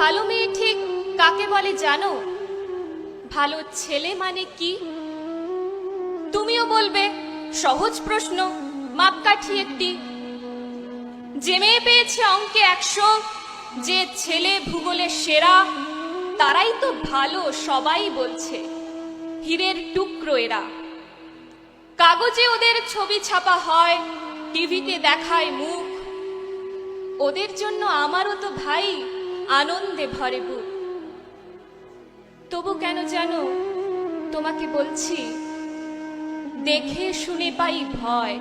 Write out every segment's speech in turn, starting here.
ভালো মেয়ে ঠিক কাকে বলে জানো? ভালো ছেলে মানে কি? তুমিও বলবে সহজ প্রশ্ন, মাপকাঠি একটি। যে মেয়ে পেয়েছে অঙ্কে 100, যে ছেলে ভূগোলে সেরা, তারাই তো ভালো, সবাই বলছে। হীরের টুকরো এরা। কাগজে ওদের ছবি ছাপা হয়, টিভিতে দেখায় মুখ। ওদের জন্য আমারও তো ভাই আনন্দে ভরে বুক। তবু কেন জানো তোমাকে বলছি, দেখে শুনে পাই ভয়।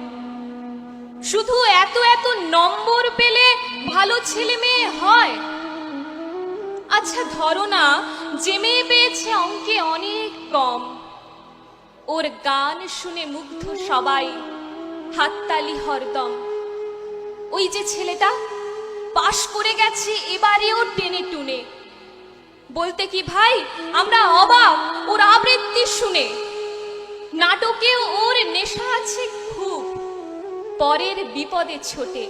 শুধু এত এত নম্বর পেলে ভালো ছেলে মেয়ে হয়? আচ্ছা ধরো না, যে মেয়ে পেয়েছে অঙ্কে অনেক কম, ওর গান শুনে মুগ্ধ সবাই, হাততালি হরদম। ওই যে ছেলেটা পাশ করে গেছে এবারেও টেনে টুনে, বলতে কি ভাই আমরা অবাক ওর আবৃত্তি শুনে। নাটকে ওর নেশা আছে খুব, পরের বিপদে ছোটে।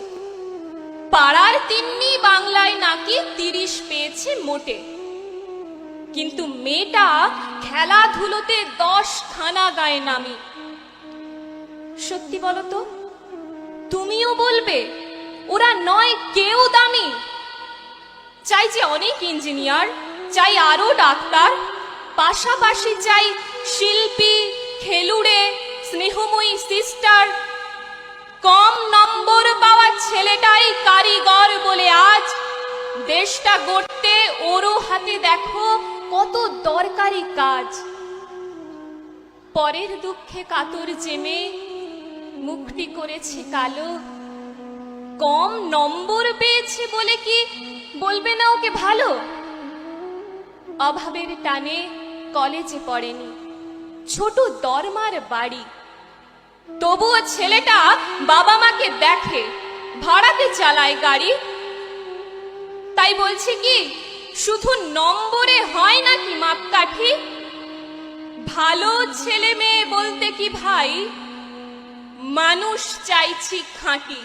পাড়ার তিন্নি বাংলায় নাকি 30 পেয়েছে মোটে। কিন্তু মেয়েটা খেলাধুলোতে 10 খানা গায়ে নামি। সত্যি বলো তো, তুমিও বলবে ওরা নয় কেউ দামি? চাই যে অনেক ইঞ্জিনিয়ার, চাই আরো ডাক্তার, পাশাপাশি চাই শিল্পী, খেলুড়ে, স্নেহময়ী সিস্টার। কম নম্বর পাওয়া ছেলেটাই কারিগর বলে আজ দেশটা গড়তে ওরও হাতে দেখো কত দরকারি কাজ। পরের দুঃখে কাতর জেমে মুখটি করেছে কালো, কম নম্বর পেয়েছে বলে কি বলবে না ওকে ভালো? অভাবের টানে কলেজে পড়েনি, ছোট দরমার বাড়ি, তবুও ছেলেটা বাবা মাকে দেখে, ভাড়াতে চালায় গাড়ি। তাই বলছি কি শুধু নম্বরে হয় নাকি মাপকাঠি? ভালো ছেলে মেয়ে বলতে কি ভাই মানুষ চাইছি খাঁটি।